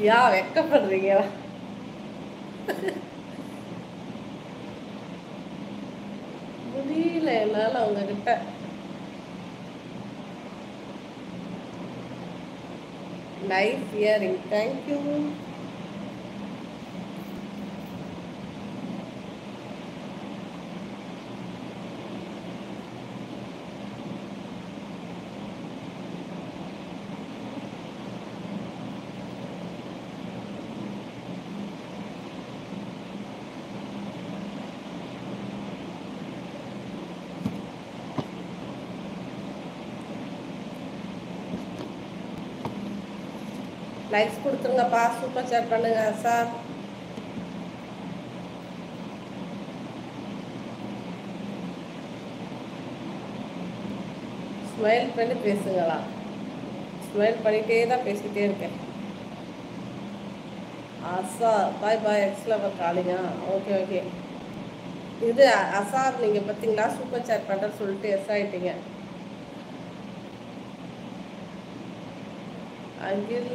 யா வெக்கப்படுறீங்க முடியல என்னால அவங்க கிட்ட. Nice earring, thank you. லைக்ஸ் கொடுத்துருங்கப்பா, சூப்பர் சேட் பண்ணுங்க சார். ஸ்மைல் பண்ணி பேசுங்களா? ஸ்மைல் பண்ணிகிட்டே தான் பேசிக்கிட்டே இருக்கேன். அசார் பாய் பாய், எக்ஸ்லவர் காலிங்க. Okay okay. இது அசார், நீங்கள் பார்த்தீங்களா சூப்பர் சேட் பண்ணுறேன்னு சொல்லிட்டு எஸ் ஆகிட்டீங்க. Akhil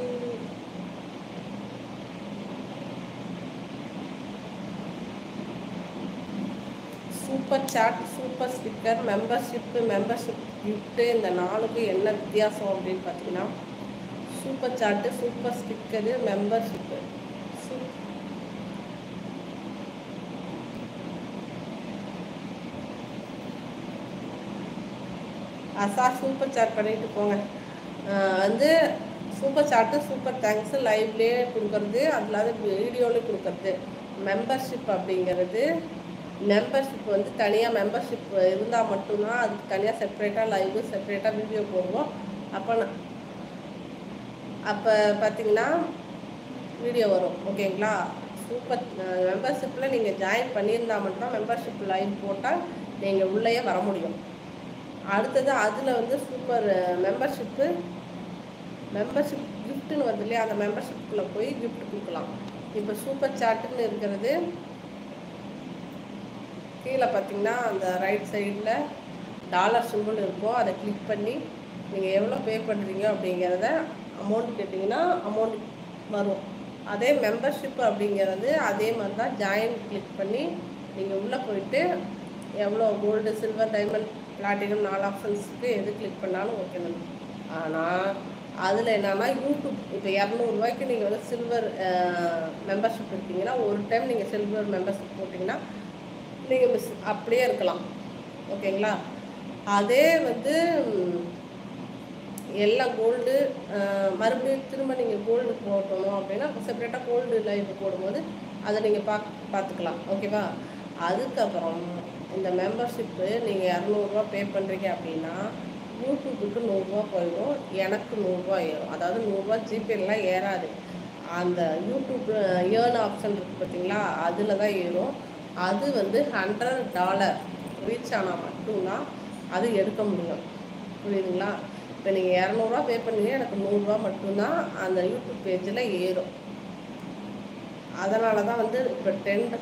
super chat, super sticker, membership gift, இந்த நாளுக்கு என்ன வித்தியாசம் அப்படின்னு பார்த்தீங்கன்னா, super chat, super sticker, membership. Azhar super chat பண்ணிட்டு போங்க. வந்து சூப்பர் சாட்டு, சூப்பர் தேங்க்ஸு லைவ்லேயே கொடுக்குறது, அதில் வீடியோலேயும் கொடுக்குறது. மெம்பர்ஷிப் அப்படிங்கிறது, மெம்பர்ஷிப் வந்து தனியாக மெம்பர்ஷிப் இருந்தால் மட்டும்தான் அதுக்கு தனியாக செப்ரேட்டாக லைவு, செப்ரேட்டாக வீடியோ போடுவோம். அப்போ பார்த்திங்கன்னா வீடியோ வரும். ஓகேங்களா? சூப்பர் மெம்பர்ஷிப்பில் நீங்கள் ஜாயின் பண்ணியிருந்தால் மட்டும்தான் மெம்பர்ஷிப் லைவ் போட்டால் நீங்கள் உள்ளேயே வர முடியும். அடுத்தது அதில் வந்து சூப்பர் மெம்பர்ஷிப் கிஃப்ட்டுன்னு வருது இல்லையா, அந்த மெம்பர்ஷிப்புக்குள்ளே போய் கிஃப்ட் கொடுக்கலாம். இப்போ சூப்பர் சாட்டுன்னு இருக்கிறது கீழே பார்த்தீங்கன்னா அந்த ரைட் சைடில் டாலர் சிம்பிள் இருக்கும். அதை கிளிக் பண்ணி நீங்கள் எவ்வளோ பே பண்ணுறீங்க அப்படிங்கிறத அமௌண்ட் கேட்டிங்கன்னா அமௌண்ட் வரும். அதே மெம்பர்ஷிப் அப்படிங்கிறது அதே மாதிரி தான். ஜாயின் கிளிக் பண்ணி நீங்கள் உள்ளே போயிட்டு எவ்வளோ கோல்டு, சில்வர், டைமண்ட், பிளாட்டினம் 4 ஆப்ஷன்ஸுக்கு எது கிளிக் பண்ணாலும் ஓகே தான். ஆனால் அதில் என்னென்னா யூடியூப் இப்போ 200 ரூபாய்க்கு நீங்கள் வந்து சில்வர் மெம்பர்ஷிப் இருக்கீங்கன்னா, ஒரு டைம் நீங்கள் சில்வர் மெம்பர்ஷிப் போட்டிங்கன்னா நீங்கள் அப்படியே இருக்கலாம். ஓகேங்களா? அதே வந்து எல்லாம் கோல்டு மறுபடியும் திரும்ப நீங்கள் கோல்டு போட்டணும் அப்படின்னா செப்பரேட்டாக கோல்டு லைவ் போடும்போது அதை நீங்கள் பார்த்துக்கலாம். ஓகேவா? அதுக்கப்புறம் இந்த மெம்பர்ஷிப்பு நீங்கள் 200 பே பண்ணுறீங்க அப்படின்னா யூடியூபுக்கு 100 ரூபா போயிடும், எனக்கு 100 ரூபா ஏறும். அதாவது 100 ரூபா ஜிபேலாம் ஏறாது. அந்த யூடியூப் ஏர்ன் ஆப்ஷன் இருக்குது பார்த்தீங்களா, அதில் தான் ஏறும். அது வந்து $100 ரீச் ஆனால் மட்டும்தான் அது எடுக்க முடியும். புரியுதுங்களா? இப்போ நீங்கள் 200 பே பண்ணீங்க, எனக்கு 100 ரூபா மட்டும்தான் அந்த யூடியூப் பேஜில் ஏறும். அதனால தான் வந்து இப்போ 10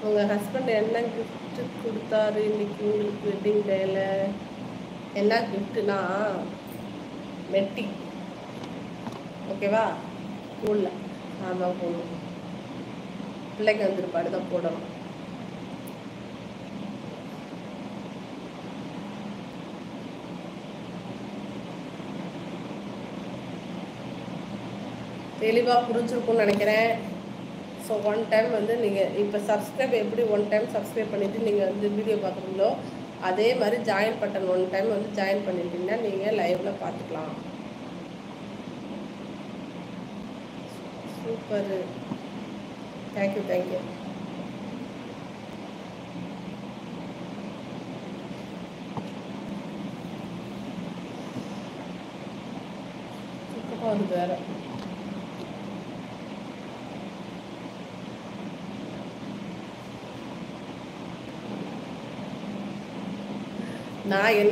உங்கள் ஹஸ்பண்ட் என்ன கிஃப்ட் கொடுத்தாரு இன்னைக்கு உங்களுக்கு வெட்டிங் டேயில்? என்ன கிஃப்ட்டுனா மெட்டி. ஓகேவா? ஸ்கூலில் ஆமாம் போடணும், பிள்ளைக்கு வந்துருப்பாடு தான் போடணும். தெளிவாக புரிஞ்சிருக்கும்னு நினைக்கிறேன். ஸோ 1 டைம் வந்து நீங்கள் இப்போ சப்ஸ்கிரைப் எப்படி 1 டைம் சப்ஸ்கிரைப் பண்ணிவிட்டு நீங்கள் வந்து வீடியோ பார்க்குறீங்களோ அதே மாதிரி ஜாயின் பட்டன் 1 டைம் வந்து ஜாயின் பண்ணிட்டீங்கன்னா நீங்கள் லைவில் பார்த்துக்கலாம். Super, thank you thank you. அது வேறு நான் என்ன